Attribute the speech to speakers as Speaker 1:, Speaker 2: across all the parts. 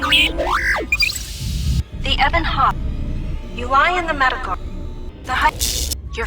Speaker 1: The Ebon Hawk. You lie in the medical. The height. Your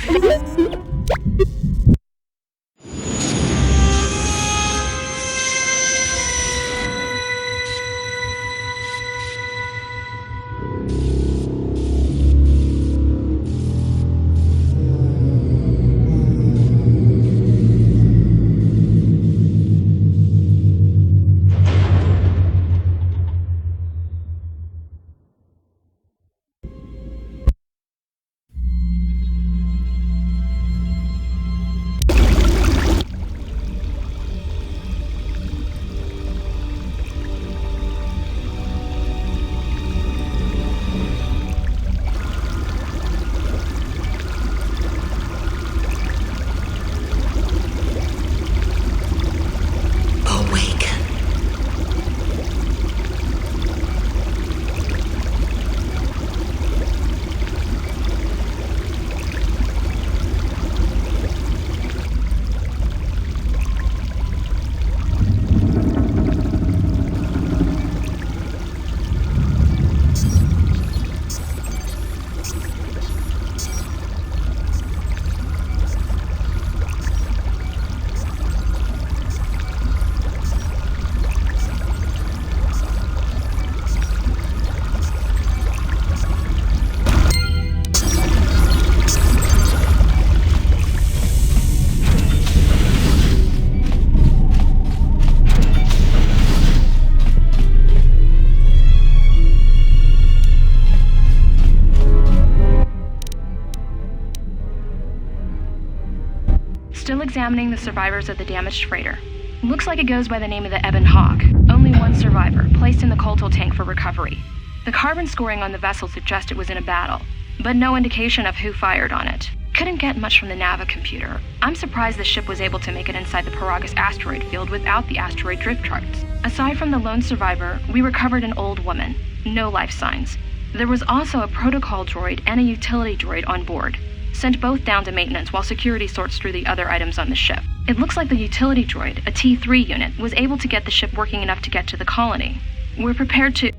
Speaker 2: Still examining the survivors of the damaged freighter. Looks like it goes by the name of the Ebon Hawk. Only one survivor, placed in the coltal tank for recovery. The carbon scoring on the vessel suggests it was in a battle, but no indication of who fired on it. Couldn't get much from the Nava computer. I'm surprised the ship was able to make it inside the Peragus asteroid field without the asteroid drift charts. Aside from the lone survivor, we recovered an old woman. No life signs. There was also a protocol droid and a utility droid on board. Sent both down to maintenance while security sorts through the other items on the ship. It looks like the utility droid, a T3 unit, was able to get the ship working enough to get to the colony. We're prepared to...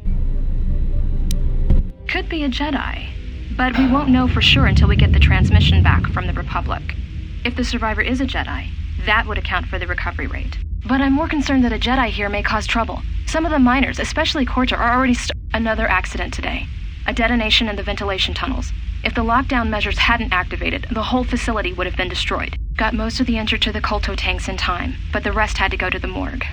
Speaker 2: Could be a Jedi, but we won't know for sure until we get the transmission back from the Republic. If the survivor is a Jedi, that would account for the recovery rate. But I'm more concerned that a Jedi here may cause trouble. Some of the miners, especially Corta, are already Another accident today. A detonation in the ventilation tunnels. If the lockdown measures hadn't activated, the whole facility would have been destroyed. Got most of the injured to the colto tanks in time, but the rest had to go to the morgue.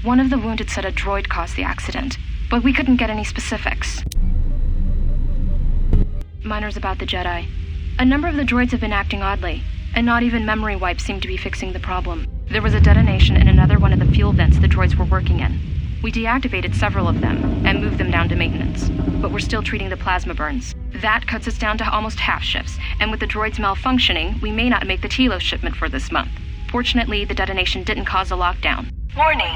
Speaker 2: One of the wounded said a droid caused the accident, but we couldn't get any specifics. Minors about the Jedi. A number of the droids have been acting oddly, and not even memory wipes seem to be fixing the problem. There was a detonation in another one of the fuel vents the droids were working in. We deactivated several of them and moved them down to maintenance, but we're still treating the plasma burns. That cuts us down to almost half shifts, and with the droids malfunctioning, we may not make the Telos shipment for this month. Fortunately, the detonation didn't cause a lockdown.
Speaker 1: Warning.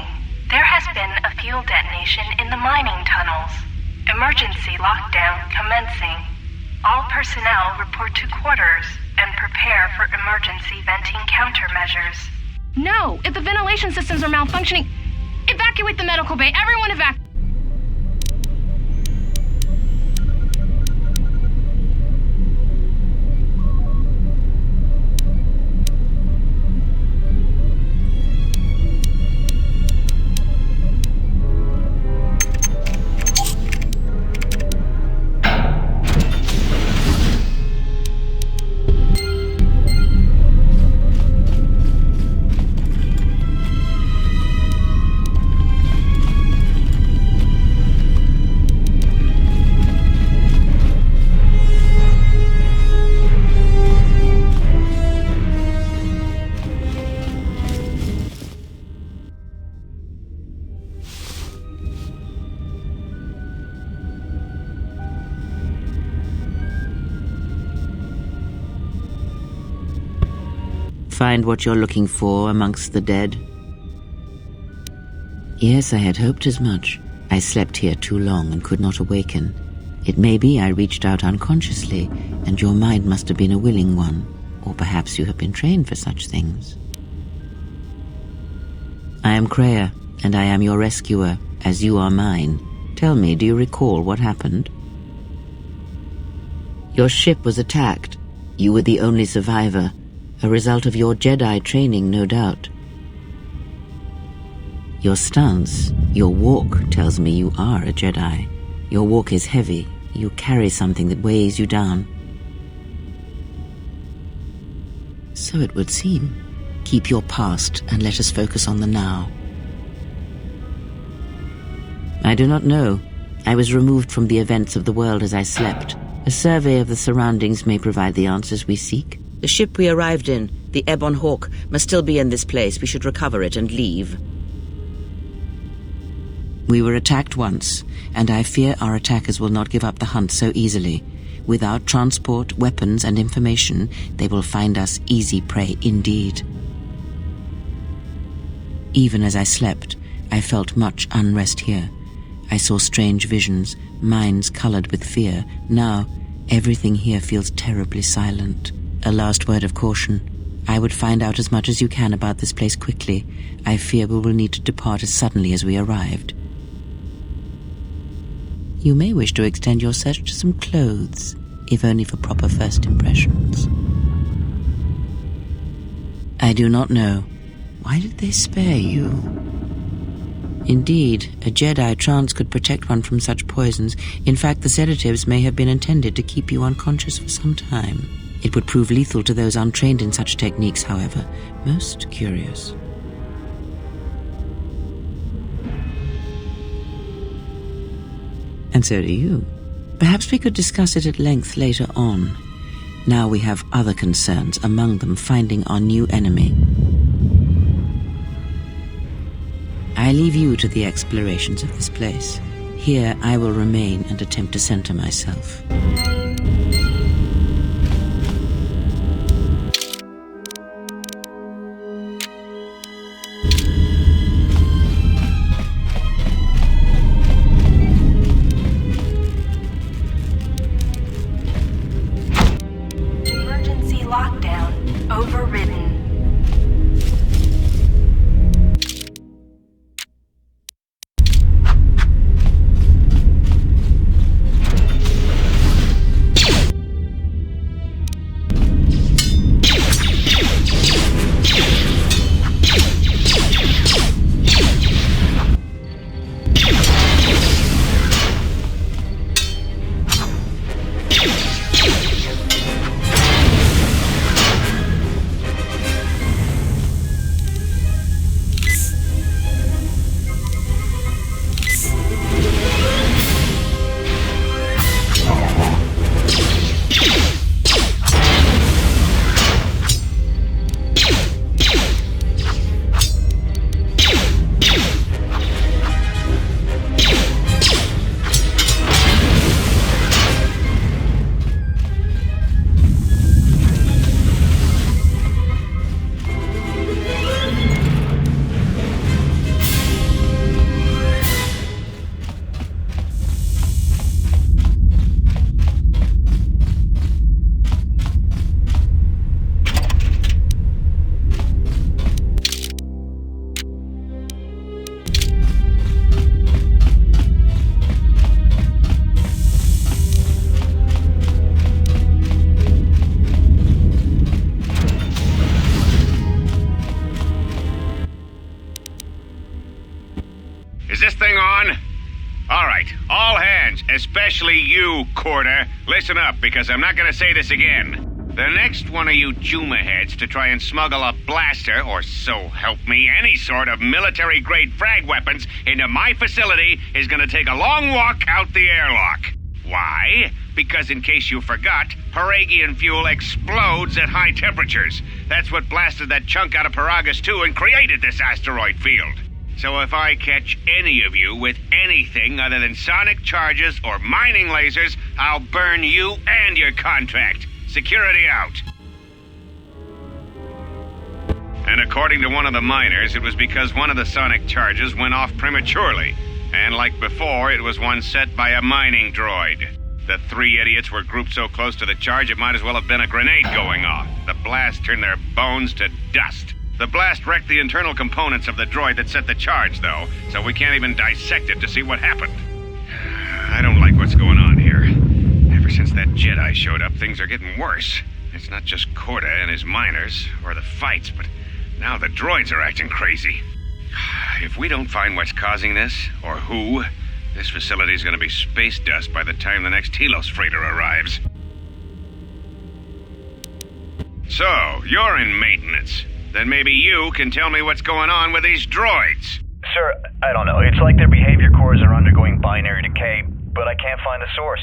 Speaker 1: There has been a fuel detonation in the mining tunnels. Emergency lockdown commencing. All personnel report to quarters and prepare for emergency venting countermeasures.
Speaker 2: No! If the ventilation systems are malfunctioning, evacuate the medical bay! Everyone evacuate!
Speaker 3: Find what you're looking for amongst the dead? Yes, I had hoped as much. I slept here too long and could not awaken. It may be I reached out unconsciously, and your mind must have been a willing one, or perhaps you have been trained for such things. I am Kreia, and I am your rescuer, as you are mine. Tell me, do you recall what happened? Your ship was attacked. You were the only survivor, a result of your Jedi training, no doubt. Your stance, your walk tells me you are a Jedi. Your walk is heavy. You carry something that weighs you down. So it would seem. Keep your past and let us focus on the now. I do not know. I was removed from the events of the world as I slept. A survey of the surroundings may provide the answers we seek. The ship we arrived in, the Ebon Hawk, must still be in this place. We should recover it and leave. We were attacked once, and I fear our attackers will not give up the hunt so easily. Without transport, weapons, and information, they will find us easy prey indeed. Even as I slept, I felt much unrest here. I saw strange visions, minds colored with fear. Now, everything here feels terribly silent. A last word of caution. I would find out as much as you can about this place quickly. I fear we will need to depart as suddenly as we arrived. You may wish to extend your search to some clothes, if only for proper first impressions. I do not know. Why did they spare you? Indeed, a Jedi trance could protect one from such poisons. In fact, the sedatives may have been intended to keep you unconscious for some time. It would prove lethal to those untrained in such techniques, however. Most curious. And so do you. Perhaps we could discuss it at length later on. Now we have other concerns, among them finding our new enemy. I leave you to the explorations of this place. Here I will remain and attempt to center myself.
Speaker 1: Emergency lockdown overridden.
Speaker 4: Is this thing on? All right, all hands, especially you, Corder. Listen up, because I'm not gonna say this again. The next one of you Juma heads to try and smuggle a blaster, or so help me, any sort of military-grade frag weapons into my facility is gonna take a long walk out the airlock. Why? Because in case you forgot, Peragian fuel explodes at high temperatures. That's what blasted that chunk out of Peragus 2 and created this asteroid field. So if I catch any of you with anything other than sonic charges or mining lasers, I'll burn you and your contract. Security out. And according to one of the miners, it was because one of the sonic charges went off prematurely. And like before, it was one set by a mining droid. The three idiots were grouped so close to the charge it might as well have been a grenade going off. The blast turned their bones to dust. The blast wrecked the internal components of the droid that set the charge, though, so we can't even dissect it to see what happened. Since that Jedi showed up, things are getting worse. It's not just Corda and his miners, or the fights, but now the droids are acting crazy. If we don't find what's causing this, or who, this facility's gonna be space dust by the time the next Telos freighter arrives. So, you're in maintenance. Then maybe you can tell me what's going on with these droids.
Speaker 5: Sir, I don't know. It's like their behavior cores are undergoing binary decay, but I can't find the source.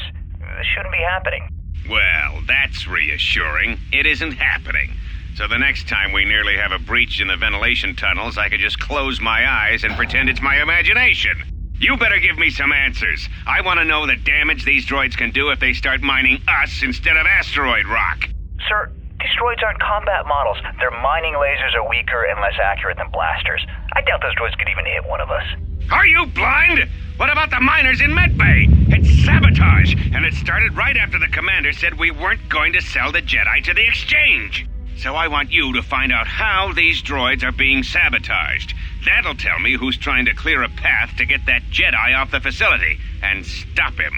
Speaker 5: This shouldn't be happening.
Speaker 4: Well, that's reassuring. It isn't happening. So the next time we nearly have a breach in the ventilation tunnels, I could just close my eyes and pretend it's my imagination. You better give me some answers. I want to know the damage these droids can do if they start mining us instead of asteroid rock.
Speaker 5: Sir, these droids aren't combat models. Their mining lasers are weaker and less accurate than blasters. I doubt those droids could even hit one of us.
Speaker 4: Are you blind? What about the miners in Medbay? It's sabotage, and it started right after the commander said we weren't going to sell the Jedi to the exchange. So I want you to find out how these droids are being sabotaged. That'll tell me who's trying to clear a path to get that Jedi off the facility and stop him.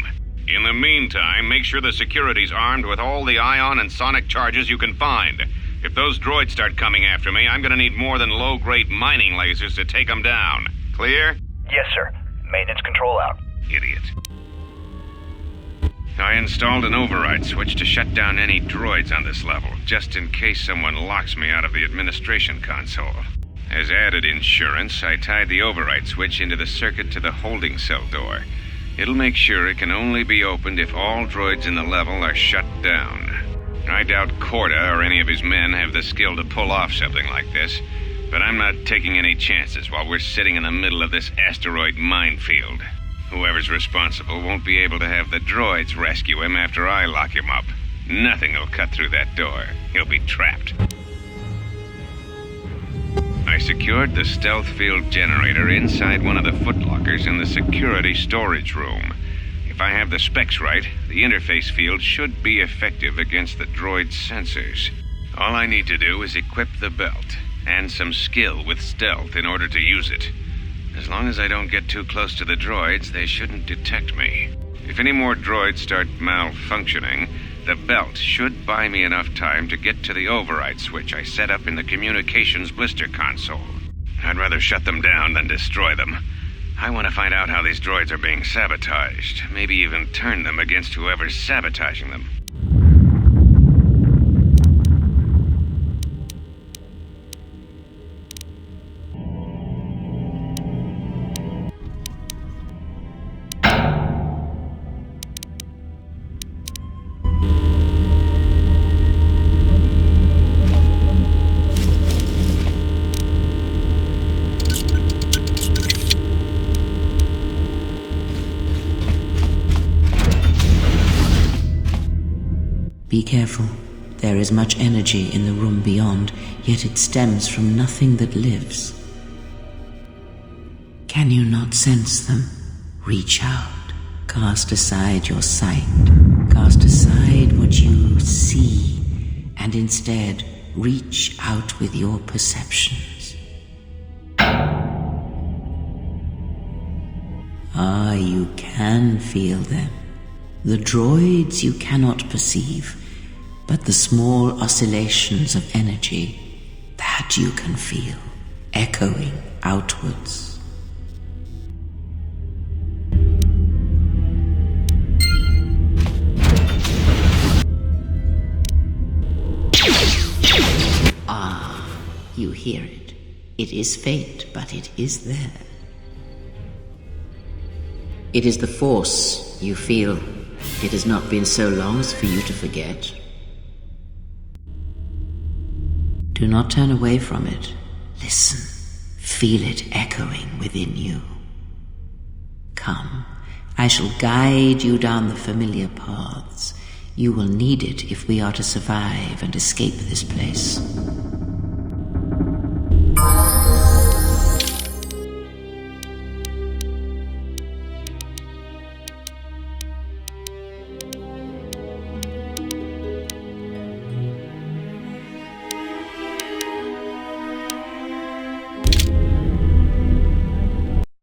Speaker 4: In the meantime, make sure the security's armed with all the ion and sonic charges you can find. If those droids start coming after me, I'm gonna need more than low-grade mining lasers to take them down. Clear?
Speaker 5: Yes, sir. Maintenance control out.
Speaker 4: Idiot. I installed an override switch to shut down any droids on this level, just in case someone locks me out of the administration console. As added insurance, I tied the override switch into the circuit to the holding cell door. It'll make sure it can only be opened if all droids in the level are shut down. I doubt Corda or any of his men have the skill to pull off something like this, but I'm not taking any chances while we're sitting in the middle of this asteroid minefield. Whoever's responsible won't be able to have the droids rescue him after I lock him up. Nothing will cut through that door. He'll be trapped. I secured the stealth field generator inside one of the footlockers in the security storage room. If I have the specs right, the interface field should be effective against the droid's sensors. All I need to do is equip the belt, and some skill with stealth in order to use it. As long as I don't get too close to the droids, they shouldn't detect me. If any more droids start malfunctioning, the belt should buy me enough time to get to the override switch I set up in the communications blister console. I'd rather shut them down than destroy them. I want to find out how these droids are being sabotaged, maybe even turn them against whoever's sabotaging them.
Speaker 3: Be careful. There is much energy in the room beyond, yet it stems from nothing that lives. Can you not sense them? Reach out. Cast aside your sight. Cast aside what you see, and instead reach out with your perceptions. Ah, you can feel them. The droids you cannot perceive, but the small oscillations of energy, that you can feel, echoing outwards. Ah, you hear it. It is faint, but it is there. It is the Force you feel. It has not been so long as for you to forget. Do not turn away from it. Listen. Feel it echoing within you. Come, I shall guide you down the familiar paths. You will need it if we are to survive and escape this place.